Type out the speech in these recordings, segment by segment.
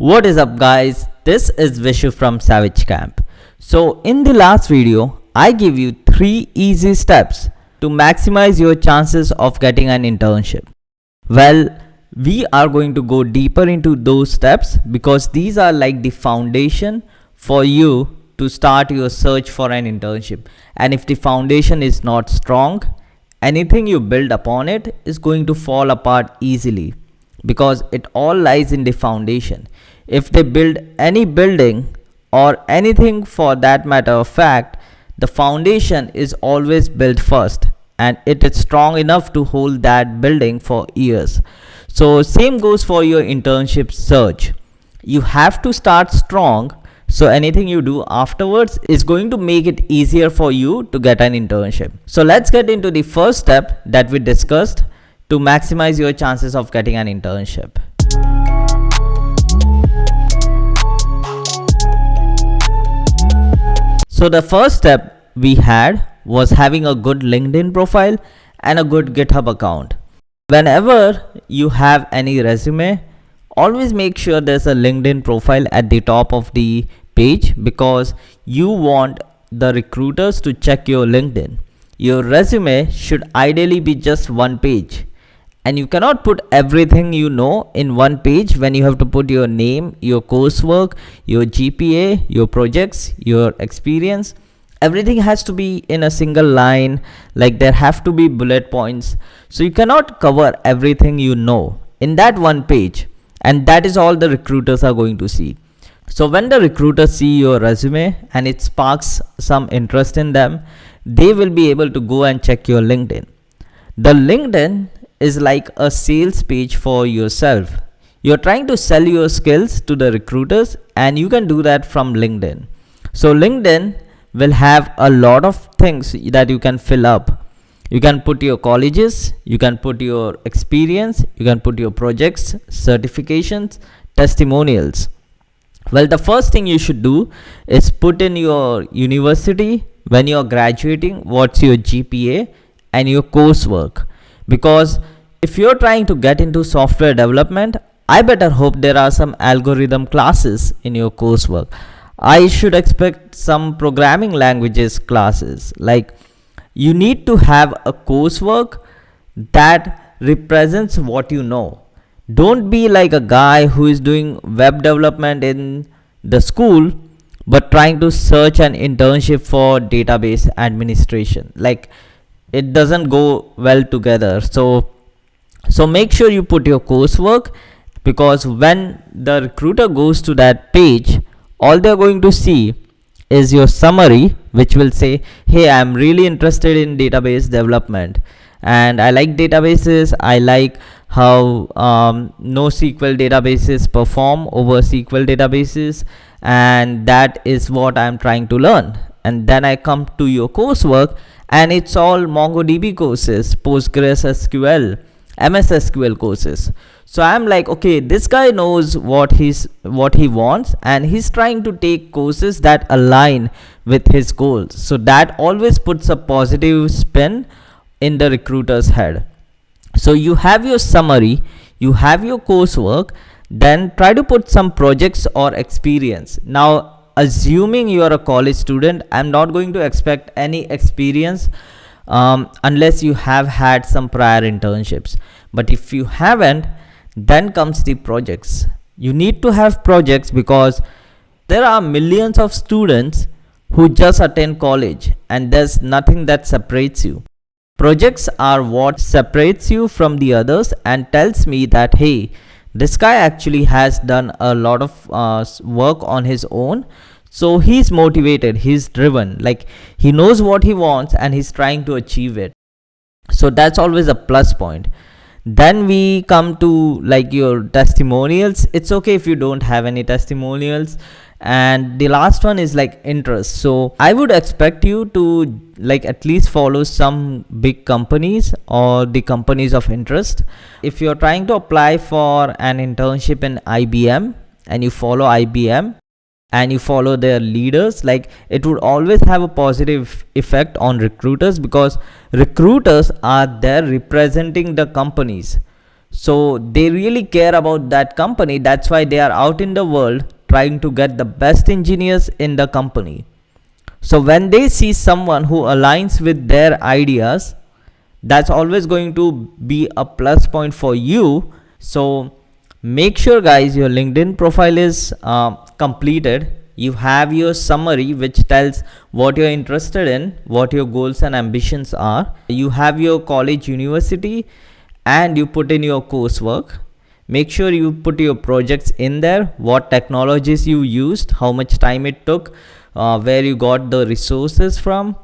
What is up guys, this is Vishu from Savage Camp. So in the last video, I give you 3 easy steps to maximize your chances of getting an internship. Well, we are going to go deeper into those steps because these are like the foundation for you to start your search for an internship. And if the foundation is not strong, anything you build upon it is going to fall apart easily because it all lies in the foundation. If they build any building or anything for that matter of fact, the foundation is always built first and it is strong enough to hold that building for years. So same goes for your internship search. You have to start strong, so anything you do afterwards is going to make it easier for you to get an internship. So let's get into the first step that we discussed to maximize your chances of getting an internship. So the first step we had was having a good LinkedIn profile and a good GitHub account. Whenever you have any resume, always make sure there's a LinkedIn profile at the top of the page because you want the recruiters to check your LinkedIn. Your resume should ideally be just one page. And you cannot put everything you know in one page when you have to put your name, your coursework, your GPA, your projects, your experience. Everything has to be in a single line, like there have to be bullet points. So you cannot cover everything you know in that one page. And that is all the recruiters are going to see. So when the recruiters see your resume and it sparks some interest in them, they will be able to go and check your LinkedIn. The LinkedIn is like a sales page for yourself. You're trying to sell your skills to the recruiters and you can do that from LinkedIn. So LinkedIn will have a lot of things that you can fill up. You can put your colleges, you can put your experience, you can put your projects, certifications, testimonials. Well, the first thing you should do is put in your university when you're graduating, what's your GPA and your coursework. Because if you're trying to get into software development, I better hope there are some algorithm classes in your coursework. I should expect some programming languages classes. Like you need to have a coursework that represents what you know. Don't be like a guy who is doing web development in the school but trying to search an internship for database administration. Like it doesn't go well together. So make sure you put your coursework, because when the recruiter goes to that page, all they're going to see is your summary, which will say, hey, I'm really interested in database development and I like databases. I like how NoSQL databases perform over SQL databases, and that is what I'm trying to learn. And then I come to your coursework and it's all MongoDB courses, PostgreSQL, MS SQL courses. So I'm like, okay, this guy knows what he wants and he's trying to take courses that align with his goals. So that always puts a positive spin in the recruiter's head. So you have your summary, you have your coursework, then try to put some projects or experience. Now, assuming you are a college student, I'm not going to expect any experience unless you have had some prior internships. But if you haven't, then comes the projects. You need to have projects because there are millions of students who just attend college and there's nothing that separates you. Projects are what separates you from the others and tells me that, hey, this guy actually has done a lot of work on his own. So he's motivated, he's driven, like he knows what he wants and he's trying to achieve it. So that's always a plus point. Then we come to like your testimonials. It's okay if you don't have any testimonials. And the last one is like interest. So I would expect you to like at least follow some big companies or the companies of interest. If you're trying to apply for an internship in IBM and you follow IBM and you follow their leaders, like it would always have a positive effect on recruiters because recruiters are there representing the companies. So they really care about that company. That's why they are out in the world trying to get the best engineers in the company. So when they see someone who aligns with their ideas, that's always going to be a plus point for you. So make sure, guys, your LinkedIn profile is completed. You have your summary which tells what you're interested in, what your goals and ambitions are. You have your college, university, and you put in your coursework. Make sure you put your projects in there, what technologies you used, how much time it took, where you got the resources from,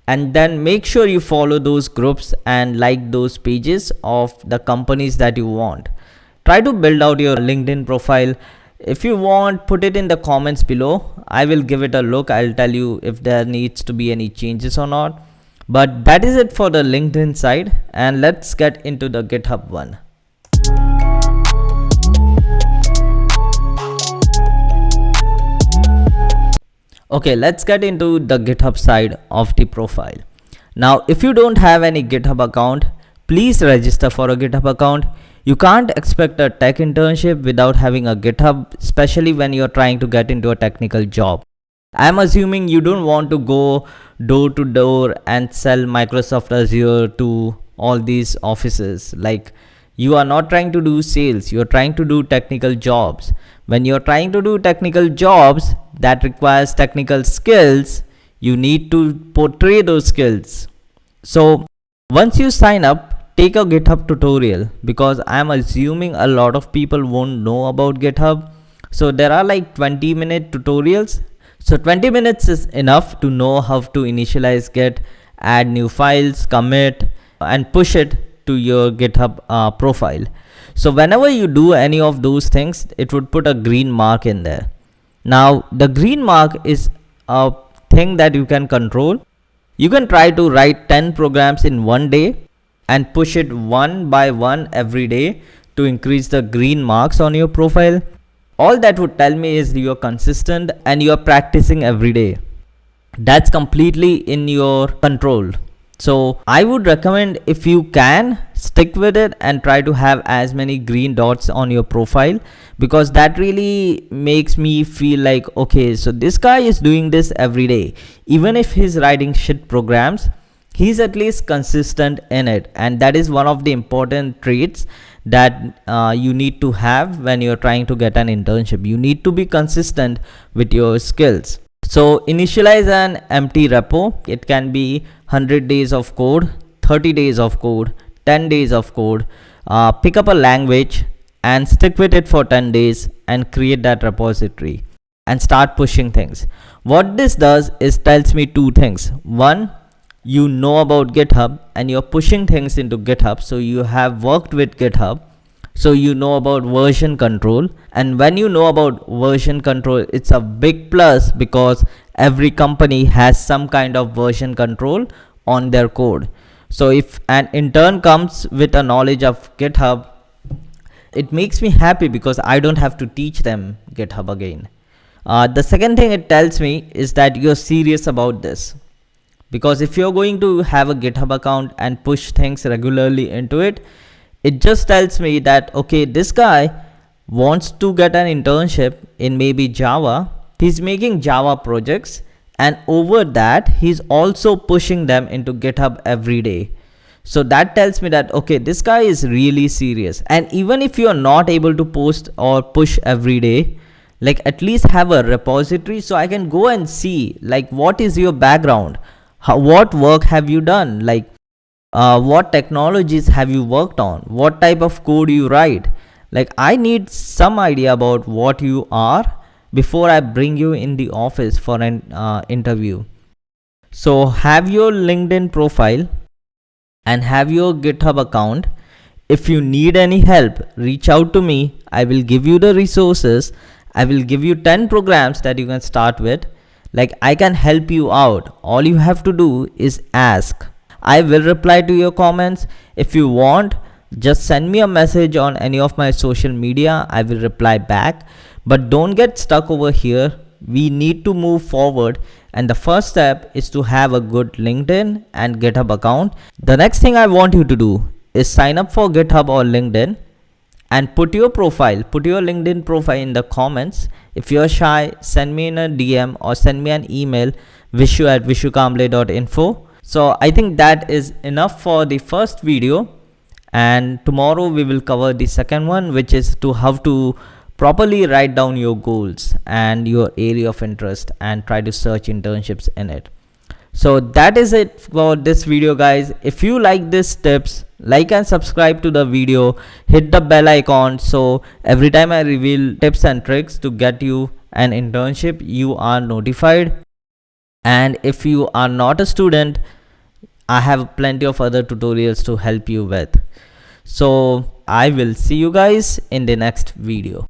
and then make sure you follow those groups and like those pages of the companies that you want. Try to build out your LinkedIn profile. If you want, put it in the comments below. I will give it a look. I'll tell you if there needs to be any changes or not. But that is it for the LinkedIn side, and let's get into the GitHub one. Okay, let's get into the GitHub side of the profile. Now, if you don't have any GitHub account, please register for a GitHub account. You can't expect a tech internship without having a GitHub, especially when you're trying to get into a technical job. I'm assuming you don't want to go door to door and sell Microsoft Azure to all these offices. Like, you are not trying to do sales, you're trying to do technical jobs. When you're trying to do technical jobs that requires technical skills, you need to portray those skills. So once you sign up, take a GitHub tutorial, because I'm assuming a lot of people won't know about GitHub. So there are like 20-minute tutorials. So 20 minutes is enough to know how to initialize Git, add new files, commit, and push it to your GitHub profile. So whenever you do any of those things, it would put a green mark in there. Now the green mark is a thing that you can control. You can try to write 10 programs in one day and push it one by one every day to increase the green marks on your profile. All that would tell me is you're consistent and you're practicing every day. That's completely in your control. So I would recommend, if you can, stick with it and try to have as many green dots on your profile, because that really makes me feel like, okay, so this guy is doing this every day. Even if he's writing shit programs, he's at least consistent in it. And that is one of the important traits that you need to have when you're trying to get an internship. You need to be consistent with your skills. So initialize an empty repo. It can be 100 days of code, 30 days of code, 10 days of code. Pick up a language and stick with it for 10 days and create that repository and start pushing things. What this does is tells me two things. One, you know about GitHub and you're pushing things into GitHub, so you have worked with GitHub, so you know about version control. And when you know about version control, it's a big plus, because every company has some kind of version control on their code. So if an intern comes with a knowledge of GitHub, it makes me happy because I don't have to teach them GitHub again. The second thing it tells me is that you're serious about this. Because if you're going to have a GitHub account and push things regularly into it, it just tells me that, okay, this guy wants to get an internship in maybe Java. He's making Java projects, and over that, he's also pushing them into GitHub every day. So that tells me that, okay, this guy is really serious. And even if you're not able to post or push every day, like, at least have a repository so I can go and see, like, what is your background? What work have you done? Like, what technologies have you worked on? What type of code you write? Like, I need some idea about what you are before I bring you in the office for an interview. So have your LinkedIn profile and have your GitHub account. If you need any help, reach out to me. I will give you the resources. I will give you 10 programs that you can start with. Like, I can help you out. All you have to do is ask. I will reply to your comments. If you want, just send me a message on any of my social media. I will reply back. But don't get stuck over here. We need to move forward. And the first step is to have a good LinkedIn and GitHub account. The next thing I want you to do is sign up for GitHub or LinkedIn and put your LinkedIn profile in the comments. If you're shy, send me in a DM or send me an email, vishu@vishukamble.info. So I think that is enough for the first video, and tomorrow we will cover the second one, which is to how to properly write down your goals and your area of interest and try to search internships in it. So that is it for this video, guys. If you like these tips, like and subscribe to the video, hit the bell icon so every time I reveal tips and tricks to get you an internship, you are notified. And if you are not a student, I have plenty of other tutorials to help you with. So I will see you guys in the next video.